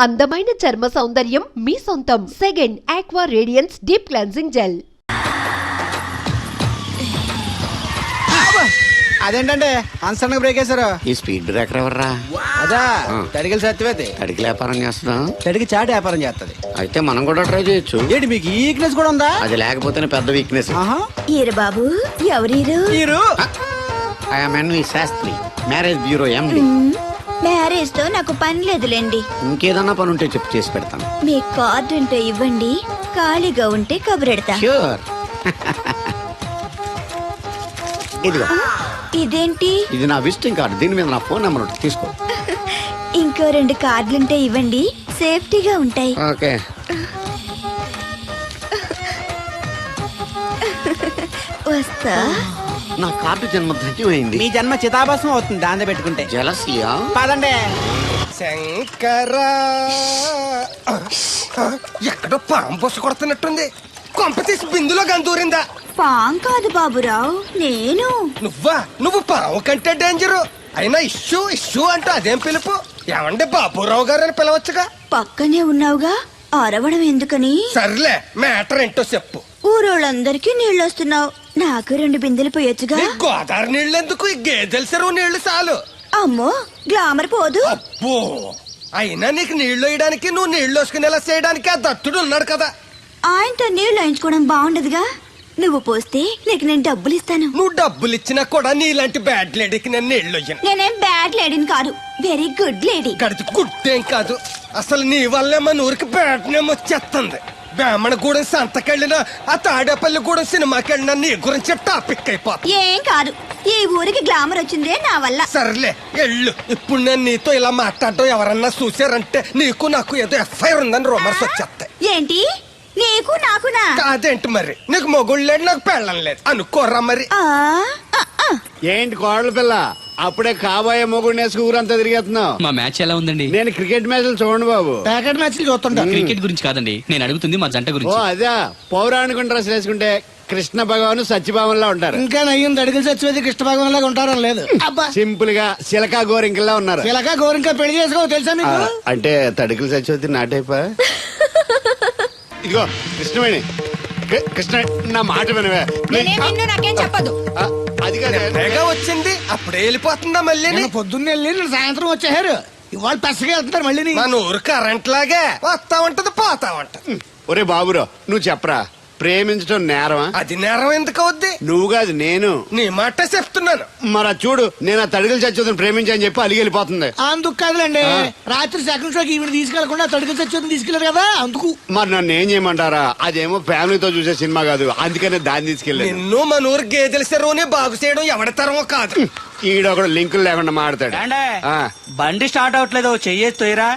అందమైన చర్మ సౌందర్యం మీ సొంతం. Second aqua radiance deep cleansing gel. అదేంటంటే అన్సడన్ బ్రేక్ వేశారు. ఈ స్పీడ్ బ్రేకర్ ఎవర్రా? అదా తడికలు సత్యవేతి. తడికి వ్యాపారం చేస్తున్నాం. తడికి చాటు వ్యాపారం చేస్తది. అయితే మనం కూడా ట్రై చేయొచ్చు. ఏంటి మీకు ఈ వీక్నెస్ కూడా ఉందా? అది లేకపోతేనే పెద్ద వీక్నెస్. ఈరు బాబు ఎవరీరు? I'm Shastri, marriage bureau M. Marriage తో నాకు పని లేదులేండి. ఇంకేదన్నా పని ఉంటే చెప్పు, చేసి పెడతాను. మీ కార్డు ఉంటే ఇవ్వండి, ఖాళీగా ఉంటే కబురెడతా. ష్యూర్. ఇదిగో. ఇదేంటి? ఇది నా విజిటింగ్ కార్డు. దీని మీద నా ఫోన్ నెంబర్ ఉంటుంది, తీసుకో. ఇంకో 2 కార్డులుంటే ఇవ్వండి, సేఫ్టీగా ఉంటాయి. ఓకే. వస్తా. నా కార్డు జన్మ ధన్యమైంది. మీ జన్మ చితాభాసం అవుతుంది దాంతో పెట్టుకుంటే. జలసియా? పదండి. శంకరా, ఎక్కడో పాము పొస కొడుతున్నట్టుంది. కొంప తీసి బిందులో గందూరిందా? పాం కాదు బాబురావు, నేను. నువ్వు పాము కంటే డేంజరు. అయినా ఇష్యూ ఇష్యూ అంటూ అదేం పిలుపు? ఏమంటే బాబురావు గారు అని పిలవచ్చుగా. పక్కనే ఉన్నావుగా, అరవడం ఎందుకని? సర్లే, మ్యాటర్ ఏంటో చెప్పు. ఊరోళ్ళందరికీ నీళ్ళొస్తున్నావు, నాకు 2 బిందెలు పోయొచ్చుగా. నీ గోదావరి నీళ్ళు ఎందుకు? ఈ గేదెల చెరువు నీళ్లు చాలు. అమ్మో, గ్లామర్ పోదు. అబ్బో, అయినా నీకు నీళ్లు వేయడానికి, నువ్వు నీళ్లు వేసుకునేలా చేయడానికి ఆ దత్తుడు ఉన్నాడు కదా. ఆయనతో నీళ్లు వేయించుకోవడం బాగుండదుగా. నువ్వు పోస్తే నీకు నేను డబ్బులు ఇస్తాను. నువ్వు డబ్బులు ఇచ్చినా కూడా నీలాంటి బ్యాడ్ లేడీకి నేను నీళ్లు వేయను. నేనేం బ్యాడ్ లేడీని కాదు, వెరీ గుడ్ లేడీ. గడిచి గుడ్డేం కాదు. అసలు నీ వల్లే మన ఊరికి బ్యాడ్ నేమ్ వచ్చేస్తుంది. బ్రాహ్మణగూడెం సంతకెళ్ళినా, ఆ తాడేపల్లిగూడెం సినిమాకెళ్ళినా నీ గురించి టాపిక్ అయిపోతుంది. ఏం కాదు, ఈ ఊరికి గ్లామర్ వచ్చిందే నా వల్ల. సర్లే ఎళ్ళు. ఇప్పుడు నేను నీతో ఇలా మాట్లాడటం ఎవరన్నా చూసారంటే నీకు నాకు ఏదో ఎఫ్ఐఆర్ ఉందని రూమర్స్ వచ్చేస్తాయి. ఏంటి? నీకు నాకునా? కాదేంటి మరి? నీకు మొగుళ్ళు లేదు, నాకు పెళ్ళం లేదు అనుకోరా మరి. ఏంటి కోడల పిల్ల, అప్పుడే కాబోయే మొగుడు నేసుకు ఊరంతా తిరిగేస్తున్నావు? మా మ్యాచ్ ఎలా ఉందండి? నేను క్రికెట్ మ్యాచ్లు చూడండి బాబు. ప్యాకెట్ మ్యాచ్లు చూస్తుంటా. క్రికెట్ గురించి కాదండి నేను అడుగుతుంది, మా జంట ఓ గురించి. అదే, పౌరాణిక డ్రెస్ వేసుకుంటే కృష్ణ భగవాన్ సత్యభావంలా ఉంటారు. ఇంకా నయ్యం తడికలు సత్యవేతి కృష్ణ భగవాన్ లాగా ఉంటారని లేదు. అబ్బా, సింపుల్ గా సిలకా గోరింకల్లా ఉన్నారు. ఇలాగా గోరింకా పెళ్లి చేసుకో తెలుసా మీకు? అంటే తడికలు సత్యవతి నాటైపా. ఇదిగో కృష్ణవేణి, కృష్ణ నా మాట వినవే. నాకేం చెప్పదు. అది కాదు, తెగ వచ్చింది అప్పుడే వెళ్ళిపోతుందా మళ్ళీ? నేను పొద్దున్న వెళ్ళి నేను సాయంత్రం వచ్చేసారు. ఇవాళ పెసగా వెళ్తున్నారు మళ్ళీ. మన ఊరు కరెంట్ లాగే వస్తా ఉంటది పోతా ఉంటది. ఒరే బాబురో నువ్వు చెప్పరా, ప్రేమించడం నేరమా? అది నేరం ఎందుకు అవుద్ది? నువ్వు కాదు నేను. నీ మాట చెప్తున్నాను. మరి చూడు, నేను ఆ తడికలు చచ్చుదని ప్రేమించని చెప్పి అలిగి వెళ్ళిపోతుంది. అందుకు కాదులేండి, రాత్రి సెకండ్ షోకి ఈవిడ తీసుకెళ్లకుండా తడికలు సత్యవేతి తీసుకెళ్లారు కదా అందుకు. మరి నన్ను ఏం చేయమంటారా? అదేమో ఫ్యామిలీతో చూసే సినిమా కాదు, అందుకనే దాన్ని తీసుకెళ్ళాను. నిన్ను మన ఊరు గేదెల చెరువుని బాగు చేయడం ఎవరి తరమో కాదు. ఈడొకడు లింకులు లేకుండా మాడతాడు. బండి స్టార్ట్ అవట్లేదు, చెయ్యేసి తోయరా.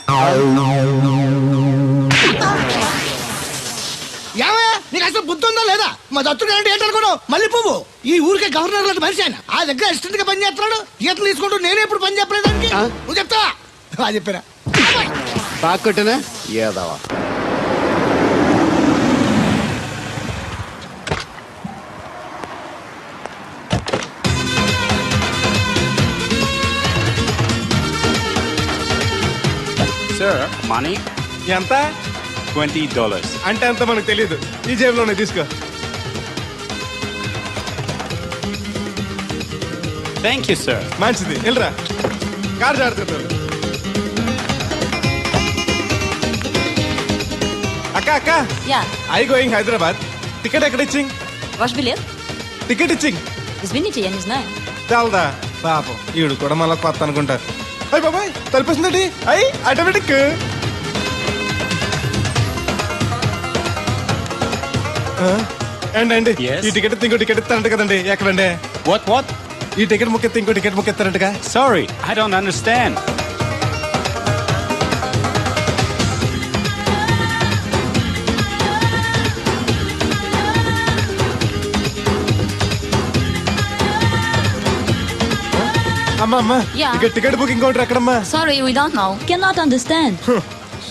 ఏమయ్యా నీకు అసలు బుద్ధి ఉందా లేదా? మా దత్తుడు అంటే ఏంటనుకోను మళ్ళీ పువ్వు. ఈ ఊరికే గవర్నర్ లాంటి మనిషి ఆయన. ఆ దగ్గర అసిస్టెంట్ గా పని చేస్తున్నాడు. ఈతలు తీసుకుంటూ నేనే ఇప్పుడు పని చెప్పలేదానికి నువ్వు చెప్తావా? అది చెప్పారా బాగా కొట్టినా ఏదవా. సార్ మనీ ఎంత? $20. అంటే అంత మనకు తెలియదు. ఈ జేబులోనే తీసుకో. Thank you sir. మంచిది, వెళ్ళరా. కార్ జాడుతున్నారు. అక్క అక్క, Yeah, I going Hyderabad. Ticket ఎక్కడ ఇచ్చింగ్? wash bilet. టికెట్ ఇచ్చింగ్ Das bin ich ja nicht nein. చాలదా? పాపం ఈడు కూడా మళ్ళీ కొత్త అనుకుంటారు. అయ్యి బాబాయ్ తలిపేసిందండి. అయ్యి ఆటోమేటిక్. అండి Yes. ఈ టికెట్ ఇంకో టికెట్ ఇస్తారంట కదండి. ఎక్కడండి? What? ఈ టికెట్ ముక్కెత్తి ఇంకో టికెట్ ముక్కెత్తారంటగా. Sorry, I don't understand. అమ్మా Yeah. టికెట్ బుకింగ్ కౌంటర్ ఎక్కడమ్మా? Sorry, we don't know. Cannot understand.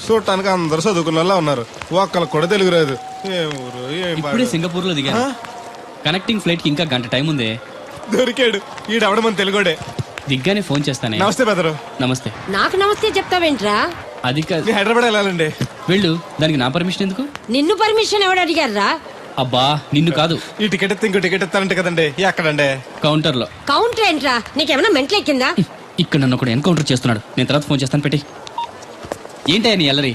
చూడటానికి అందరు చదువుకున్న వాళ్ళ ఉన్నారు, ఒక్కళ్ళకి కూడా తెలుగు రాదు. ఏం ఊరు, ఏం ఇప్పుడే పాడు. సింగపూర్ లో దిగాను. కనెక్టింగ్ ఫ్లైట్ కి ఇంకా గంట టైం ఉంది. దొరికాడు ఈడవడం మన తెలుగుడే. దిగ్గానే ఫోన్ చేస్తానే. నమస్తే బెదరు. నమస్తే. నాకు నమస్తే చెప్తావేంట్రా? అది కాదు. నేను హైదరాబాద్ వెళ్ళాలండి. వెళ్ళు, దానికి నా పర్మిషన్ ఎందుకు? నిన్ను పర్మిషన్ ఎవడు అడిగారా? అబ్బా నిన్ను కాదు, ఈ టికెట్ ఎత్తే ఇంకో టికెట్ ఎత్తానంటే కదండి. ఎక్కడండి? కౌంటర్ లో. కౌంటర్ ఏంట్రా? నీకేమన్నా మెంటల్ ఎక్కిందా? ఇక్కడ నన్ను ఒకడు ఎన్కౌంటర్ చేస్తున్నాడు. నేను తర్వాత ఫోన్ చేస్తాను, పెట్టి. ఏంటయ్యా నీ అల్లరి?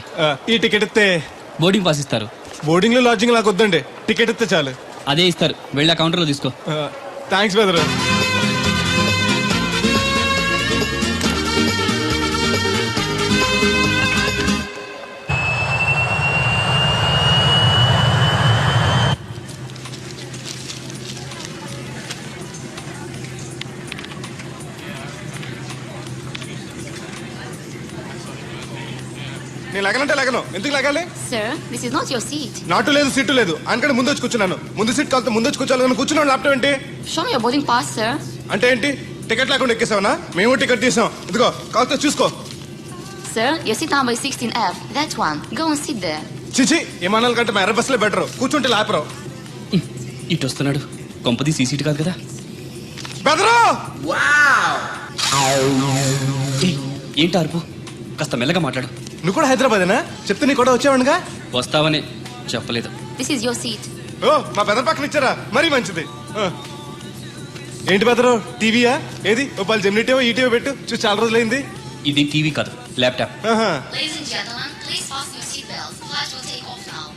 ఈ టికెట్ ఎత్తే బోర్డింగ్ పాస్ ఇస్తారు. బోర్డింగ్ లో లాడ్జింగ్ నాకు వద్దండి, టికెట్ ఎత్తే చాలు. అదే ఇస్తారు, వెళ్ళి ఆ కౌంటర్ లో తీసుకో. Thanks brother. నేను లగనంటే లగను, ఎందుకు లగాలి? Sir, this is not your seat. నాటు లేదు, సీటు లేదు, అందుకని ముందు వచ్చి కూర్చున్నాను. ముందు సీట్ కాలితే ముందు వచ్చి కూర్చోాలని కూర్చున్నాను. ల్యాప్టాప్ ఏంటి? Show me your boarding pass, sir. అంటే ఏంటి? టికెట్ లేకుండా ఎక్కేసావనా? మేము టికెట్ తీసాం, ఇదిగో కాలితే చూసుకో. Sir, your seat number is 16F. That one. Go and sit there. చిచి, విమానాల కంటే మా ఎర్ర బస్సులే బెటర్, కూర్చుంటే లాపరావు. ఇటు వస్తున్నాడు, కొంపది సీసీటీ కాదు కదా. బెదరు ఏయ్, ఏంటి అరుపు? కాస్త మెల్లగా మాట్లాడు. నువ్వు కూడా హైదరాబాదేనా? చెప్తే నీ కూడా వచ్చావనుగా. వస్తావనే చెప్పలేదు. This is your seat. ఓ, మా బెదర్ పక్కన ఇచ్చారా? మరీ మంచిది. ఏంటి బెదరు, టీవీయా? ఏది ఓ పాలు జెమినిటీవో ఈటీవో పెట్టు, చూసి చాలా రోజులైంది. ఇది టీవీ కాదు, laptop. Ladies and gentlemen, please fasten your seatbelts. Flight will take off now.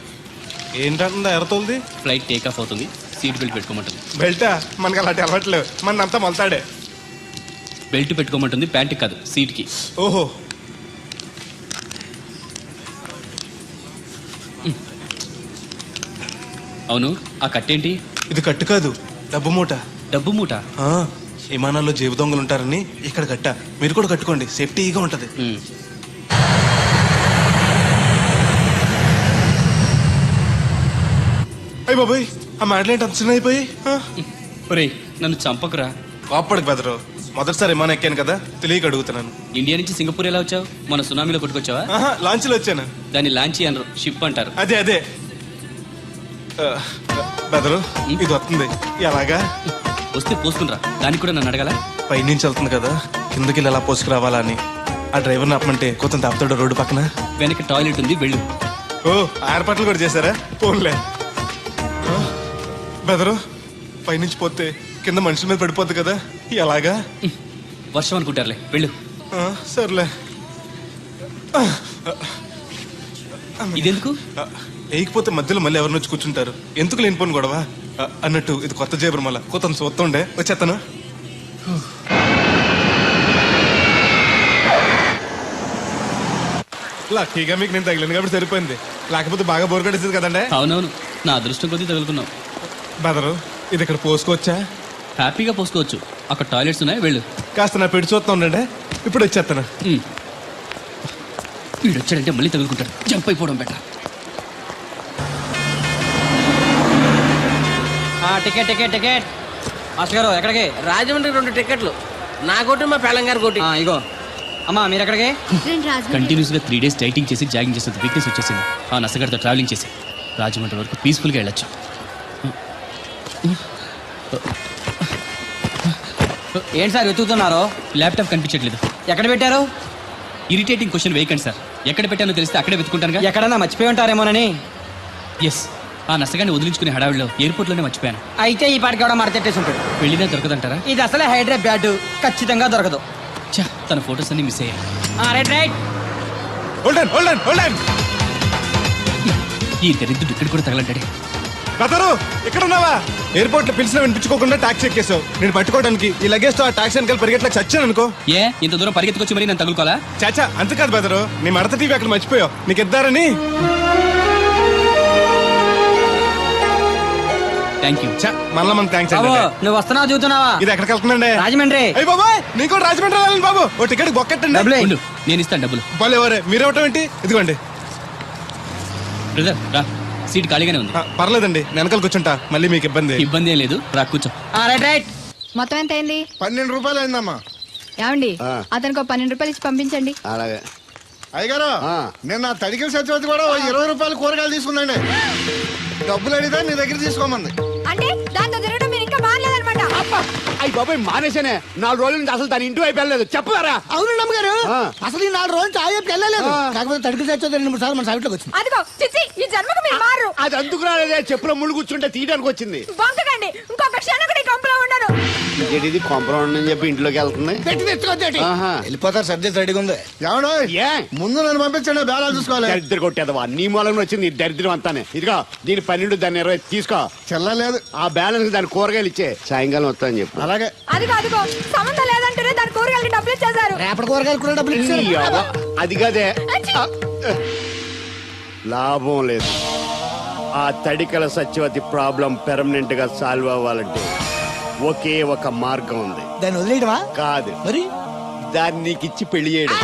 ఏంటంటుందా ఎర్రతోల్ది? ఫ్లైట్ టేక్ ఆఫ్ అవుతుంది, సీట్ బెల్ట్ పెట్టుకోమంటుంది. బెల్టా? మనకి అలాంటి అలవాట్లేవు, మన అంతా మొలతాడే. బెల్ట్ పెట్టుకోమంటుంది, ప్యాంట్ కాదు, సీట్ కి. ఓహో, అవును, ఆ కట్టేంటి? ఇది కట్టు కాదు, డబ్బు మూట. డబ్బు మూట? విమానాల్లో జేబు దొంగలు ఉంటారని ఇక్కడ కట్ట. మీరు కూడా కట్టుకోండి, సేఫ్టీగా ఉంటది. అయ్యి బాబాయ్, ఆ మాటలేంటి అంత చిన్న అయిపోయి? ఒరేయ్, నన్ను చంపకురా. కాపాడకు బెదరు, మొదటిసారి విమానం ఎక్కాను కదా, తెలియక అడుగుతున్నాను. ఇండియా నుంచి సింగపూర్ ఎలా వచ్చావు? మన సునామీలో కొట్టుకొచ్చావా? లాంచ్లో వచ్చాను. దాన్ని లాంచీ అనరు, షిప్ అంటారు. అదే అదే. బెదరు, ఇది వస్తుంది ఎలాగా? వస్తే పోసుకునిరా, దానికి కూడా నన్ను అడగాల? పైనుంచి వెళ్తుంది కదా, కిందకి ఎలా పోసుకురావాలా అని. ఆ డ్రైవర్ని ఆపమంటే కొంత ఆపుతాడు రోడ్డు పక్కన. వెనక టాయిలెట్ ఉంది, వెళ్ళు. ఓ, ఏర్పాట్లు కూడా చేశారా? పోన్లే. బెదరు, పైనుంచి పోతే కింద మనుషుల మీద పడిపోద్ది కదా, ఎలాగా? వర్షం అనుకుంటారులే, వెళ్ళు. సర్లే. ఇదెందుకు? వేయకపోతే మధ్యలో మళ్ళీ ఎవరిని వచ్చి కూర్చుంటారు, ఎందుకు లేనిపోను గొడవ అన్నట్టు. ఇది కొత్త జేబురు, మళ్ళా కొత్త చూస్తుండే వచ్చేస్తాను. లక్కీగా మీకు నేను తగిలింది కాబట్టి సరిపోయింది, లేకపోతే బాగా బోర్ కట్టేసింది కదండి. అవునవును, నా అదృష్టం కొద్దీ తగులుకున్నావు. బెదరు, ఇది ఇక్కడ పోసుకోవచ్చా? హ్యాపీగా పోసుకోవచ్చు, అక్కడ టాయిలెట్స్ ఉన్నాయి, వెళ్ళు. కాస్త నా పెట్టి చూస్తా ఉండండి, ఇప్పుడు వచ్చేస్తాను. వీడు వచ్చాడంటే మళ్ళీ తగులుకుంటాడు, జంప్ అయిపోవడం better. Ticket ticket ticket. Master గారు ఎక్కడికి? రాజమండ్రి 2 టికెట్లు, నా కోటి మా పేలం గారి కోటి. ఇగో అమ్మా, మీరు ఎక్కడికి? కంటిన్యూస్ గా 3 days డైటింగ్ చేసి జాగింగ్ చేసేది వీక్నెస్ వచ్చేసింది. ఆ నసగడితో ట్రావెలింగ్ చేసి రాజమండ్రి వరకు పీస్ఫుల్ గా వెళ్ళొచ్చు. ఏంటి సార్ వెతుకుతున్నారు? ల్యాప్టాప్ కనిపించట్లేదు. ఎక్కడ పెట్టారు? ఇరిటేటింగ్ క్వశ్చన్ వేయకండి సార్, ఎక్కడ పెట్టానో తెలిస్తే అక్కడే వెతుకుంటాను. ఎక్కడన్నా మర్చిపోయి ఉంటారేమోనని. ఎస్, ఆ నసగాన్ని వదిలించుకునే హడావిడిలో ఎయిర్పోర్ట్ లోనే మర్చిపోయాను. అయితే ఈ పాటికి కూడా మరచెట్టేసి ఉంటాడు. వెళ్ళినా దొరకదంటారా? ఇది అసలే హైదరాబాద్, ఖచ్చితంగా దొరకదు. ఛా, తన ఫొటోస్ అన్ని మిస్ అయ్యాయి. Right right. ఈ దరిద్రుడు ఇక్కడ కూడా తగలంటాడే. బెదరు, ఇక్కడ ఉన్నావా? ఎయిర్పోర్ట్ లో పిలిచిన వినిపించుకోకుండా టాక్సీ ఎక్కేసావు. నేను పట్టుకోవడానికి ఈ లగేజ్ తో ఆ టాక్సీ వెనకాల పరిగెట్లకు చచ్చాను అనుకో. ఏ, ఇంత దూరం పరిగెత్తుకొచ్చి మరి నేను తగులుకోవాలా? చాచా, అంతకాదు బెదరు, నీ మడత టీవీ అక్కడ మర్చిపోయావు, నీకు ఇద్దారని. Thank you. మళ్ళా మనకు థ్యాంక్స్. నువ్వు వస్తున్నావు చూస్తున్నావా? ఇది ఎక్కడికి వెళ్తుందండి? రాజమండ్రి. అయ్యి బాబాయ్, నీకు కూడా రాజమండ్రి వెళ్ళాలి బాబు. ఓ టికెట్ బొక్కెట్టండి. ఉండు, నేను ఇస్తాను డబ్బులు. ఎవరే మీరు ఇవ్వటం ఏంటి? ఇదిగోండి. బ్రదర్ రా, సీట్ ఖాళీగానే ఉంది. పర్లేదండి, వెనకాల కూర్చుంటా, మళ్ళీ మీకు ఇబ్బంది. ఇబ్బంది ఏం లేదు, రా కూర్చో. Right right. మొత్తం ఎంత అయింది? 12 రూపాయలు అయిందమ్మా. ఏమండి, అతనికి 12 రూపాయలు ఇచ్చి పంపించండి. అలాగే. అయ్యగారు, నిన్న తడికిల సత్యవతి కూడా 20 రూపాయలు కూరగాయలు తీసుకుందండి. డబ్బులు అడిగితే నీ దగ్గర తీసుకోమంది. అంటే దాంతో తిరగడం మీరు ఇంకా మారలేదన్నమాట. అయ్యి బాబాయ్ మానేశానే 4 రోజుల నుంచి అసలు తన ఇంటి వైపు వెళ్ళలేదు చెప్పారా? అవునండి అమ్మగారు, ఆ. అసలు ఈ 4 రోజులు చాయకి వెళ్ళలేదు. ఆ. కాకపోతే తడికి తెచ్చోది 2-3 సార్లు మన సైట్లోకి వచ్చింది. అదిగో చిచ్చి ఈ జన్మకు మీరు మారు అది అందుకు రాలేదే, చెప్పులో ముళ్ళు కూర్చుంటే తీయడానికి వచ్చింది. బొంకకండి ఇంకొక క్షణం కూడా ఈ కంపులో ఉండను. ఇది కాంపౌండ్ అని చెప్పి ఇంట్లోకి వెళ్తుంది. పెట్టి తెచ్చుకోద్దేటి ఆహా. వెళ్ళిపోతారు, సర్జెస్ రెడీగా ఉంది. ఏమన్నా ఏ ముందు నన్ను పంపించండి, బేళాలు చూసుకోవాలి. దరిద్ర కొట్టేదవా నీ మూలంలో వచ్చింది ఈ దరిద్రం అంతానే. ఇదిగో దీని 12 దాన్ని 20 తీసుకో. చెల్లలేదు. ఆ బ్యాలెన్స్ దాని కూరగాయలు ఇచ్చే సాయంకాలం వస్తా అని చెప్పు. అలాగే అదిగో సంబంధం లేదంటూనే దాని కూరగాయలు డబ్బులు ఇచ్చేశారు. రేపటి కూరగాయలు కూడా డబ్బులు ఇచ్చారు. ఈ అవ్వ, అది కదే లాభం లేదు. ఆ తడికల సత్యవతి ప్రాబ్లం పెర్మనెంట్ గా సాల్వ్ అవ్వాలంటే ఒకే ఒక మార్గం ఉంది. దాన్ని వదిలేయడమా? కాదు, మరి దాన్ని నీకిచ్చి పెళ్లి చేయడం.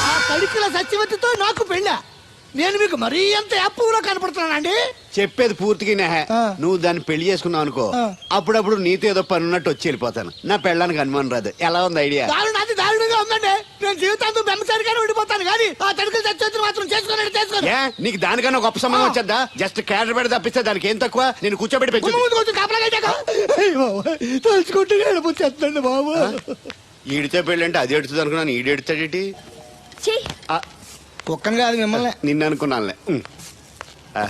ఆ తడికల సత్యవతితో నాకు పెళ్ళా? నేను మీకు మరీ ఎంత యాప్లో కనపడుతున్నానండి? చెప్పేది పూర్తిగా నెహ. ఆ. నువ్వు దాన్ని పెళ్లి చేసుకున్నావు అనుకో, ఆ. అప్పుడప్పుడు నీతో ఏదో పని ఉన్నట్టు వచ్చి వెళ్ళిపోతాను. నా పెళ్ళడానికి అనుమానం రాదు. ఎలా ఉంది ఐడియా? అది దారుణంగా ఉందండి. నేను జీవితాంతం బెమ్మసారిగానే ఉండిపోతాను కానీ ఆ తడికల సత్యవతిని మాత్రం చేసుకోను. ఏ నీకు దానికన్నా గొప్ప సంబంధం వచ్చేద్దా? జస్ట్ క్యాడర్ పెడితే తప్పిస్తే దానికి ఏం తక్కువ? నేను కూర్చోబెట్టి పెంచు. తలుచుకుంటే ఏడిపోతుందండి బాబు. ఈడితే పెళ్ళి అంటే అది ఎడుతుంది అనుకున్నాను, ఈడు ఎడుతాడేటి? ఆ, కుక్కను కాదు మిమ్మల్ని. నిన్ను అనుకున్నానులే. ఆ,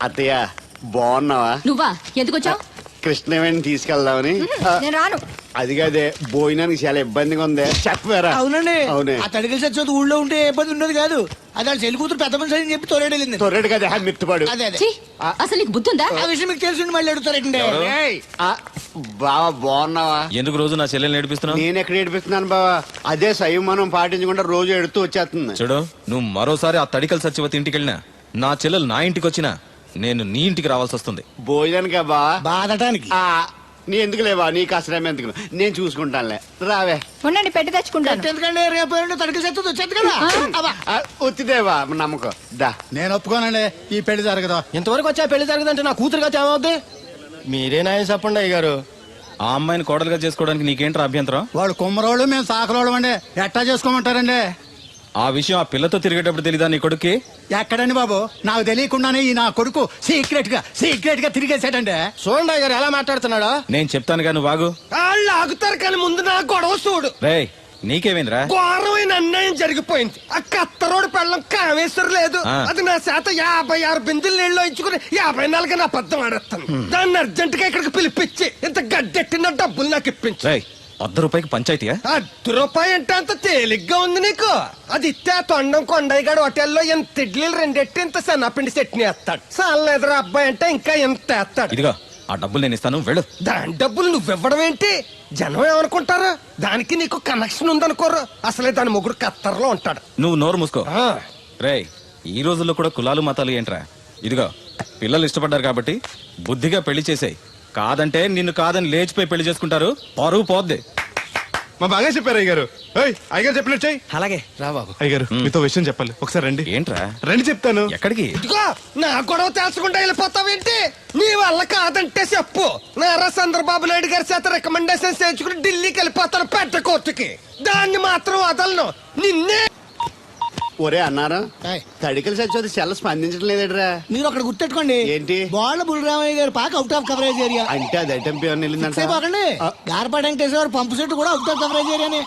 అత్తయ్య బాగున్నావా? నువ్వా ఎందుకు వచ్చావు? కృష్ణవేణి తీసుకెళ్దామని. ఆ, నేను రాను. అది కాదే, భోజనానికి చాలా ఇబ్బందిగా ఉంది. చెప్పారా? అవునండి. అవునే. ఆ తడికల సత్యవతి ఊళ్ళో ఉంటే ఏ ఇబ్బంది ఉండదు కాదు. అది వాళ్ళ చెల్లి కూతురు పెద్ద మనిషి అని చెప్పి తోలేడెళ్ళింది. తొర్రెడు కదా మిత్తుపాడు. అదే అదే. ఛీ, అసలు నీకు బుద్ధి ఉందా? ఆ విషయం మీకు తెలిసి మళ్ళీ అడుగుతారండి. ఏయ్, ఆ, బావా బాగున్నావా? ఎందుకు రోజు నా చెల్లెల్ని నేర్పిస్తున్నావు? నేను ఎక్కడ ఏడిపిస్తున్నాను బావా? అదే సంయమనం పాటించకుండా రోజు ఎడుతూ వచ్చేస్తుంది. చూడు, నువ్వు మరోసారి ఆ తడికల సత్యవతి ఇంటికి వెళ్ళినా, నా చెల్లెలు నా ఇంటికి వచ్చినా, నేను నీ ఇంటికి రావాల్సి వస్తుంది. భోజనానికా బావా? బాధటానికి. ఆ, నీ ఎందుకు లేవా? నీకు అసలు ఎందుకు? నేను చూసుకుంటానులే, రావే. ఉండండి పెట్టి తెచ్చుకుంటాను. ఎందుకంటే రేపు ఎల్లుండి తడికల సత్యవతి వచ్చేది కదా. అబ్బా. ఆ, వచ్చిదేవా నమ్మకం. దా. నేను ఒప్పుకోనండి, ఈ పెళ్లి జరగదు. ఇంతవరకు వచ్చా పెళ్లి జరగదంటే నా కూతురుగా ఏమవుద్ది? మీరే నాయం చెప్పండి అయ్య గారు. ఆ అమ్మాయిని కోడలుగా చేసుకోవడానికి నీకేంట్రా అభ్యంతరం? వాళ్ళు కుమ్మరోళ్ళు, మేము సాకరోళ్ళు అండి. ఎట్టా చేసుకోమంటారండి? ఆ విషయం ఆ పిల్లతో తిరిగేటప్పుడు తెలీదా నీ కొడుక్కి? ఎక్కడండి బాబు, నాకు తెలియకుండానే ఈ నా కొడుకు సీక్రెట్ గా తిరిగేసాడండి. చూడండి అయ్య గారు ఎలా మాట్లాడుతున్నాడా. నేను చెప్తాను కానీ వాగు. వాళ్ళు ఆగుతారు కానీ ముందు నా గొడవ చూడు. రేయ్, నీకేమైందిరా? ఘోరమైన అన్యాయం జరిగిపోయింది. ఆ కత్తరోడు పెళ్ళం కామేశ్వర లేదు. ఆ. అది నా చేత 56 బిందులు నీళ్ళు ఇచ్చుకుని 54 నా అబద్ధం ఆడేస్తాను. దాన్ని అర్జెంట్ గా ఇక్కడికి పిలిపించి ఇంత గడ్డెట్టిన డబ్బులు నాకు ఇప్పించు. రేయ్, ₹100 పంచాయతీయా? ₹10 అంటే అంత తేలిగ్గా ఉంది నీకు. అది ఇస్తే ఆ తొండం కొండయ్యగాడు హోటల్లో ఎంత ఇడ్లీలు 2 ఎట్టి ఇంత సన్నపిండి చట్నీ వేస్తాడు. సాలెదరా అబ్బాయి అంటే ఇంకా ఎంత వేస్తాడు. ఇదిగో ఆ డబ్బులు నేను ఇస్తాను, వెళ్ళు. దాని డబ్బులు నువ్వివ్వడం ఏంటి? జనం ఏమనుకుంటారు? దానికి నీకు కనెక్షన్ ఉందనుకోరు. అసలే దాని ముగ్గురు కత్తర్లో ఉంటాడు. నువ్వు నోరు మూసుకో. ఆ. రేయ్, ఈ రోజుల్లో కూడా కులాలు మతాలు ఏంట్రా? ఇదిగో పిల్లలు ఇష్టపడ్డారు కాబట్టి బుద్ధిగా పెళ్లి చేసేయ్. కాదంటే నిన్ను కాదని లేచిపోయి పెళ్లి చేసుకుంటారు, పరువు పోద్ది. మా బాగా చెప్పారు అయ్యగారు. అయ్యగారు చెప్పినట్టు చెయ్యి. అలాగే రా బాబు. అయ్యగారు మీతో విషయం చెప్పాలి, ఒకసారి రండి. ఏంట్రా? రండి చెప్తాను. ఎక్కడికి? ఇదిగో నా గొడవ తెలుసుకుంటా వెళ్ళిపోతావేంటి? నీ వల్ల కాదంటే చెప్పు. నారా చంద్రబాబు నాయుడు గారి చేత రికమెండేషన్ చేయించుకుని ఢిల్లీకి వెళ్ళిపోతాను పెద్ద కోర్టుకి. దాన్ని మాత్రం వదలను. నిన్నే. ఒరే అన్నారా, ఏయ్. తడికల సత్యవతి సెల్ల స్పందించడం లేదట్రా. మీరు అక్కడ గుర్తెట్టుకోండి. ఏంటి? బాల బుల్రామయ్య గారు పాక అవుట్ ఆఫ్ కవరేజ్ ఏరియా. అంటే అది ఐటమ్ పేరు వెళ్ళిందంట. గార్పాడు వెంకటేశ్వర పంపు సెట్ కూడా అవుట్ ఆఫ్ కవరేజ్ ఏరియానే.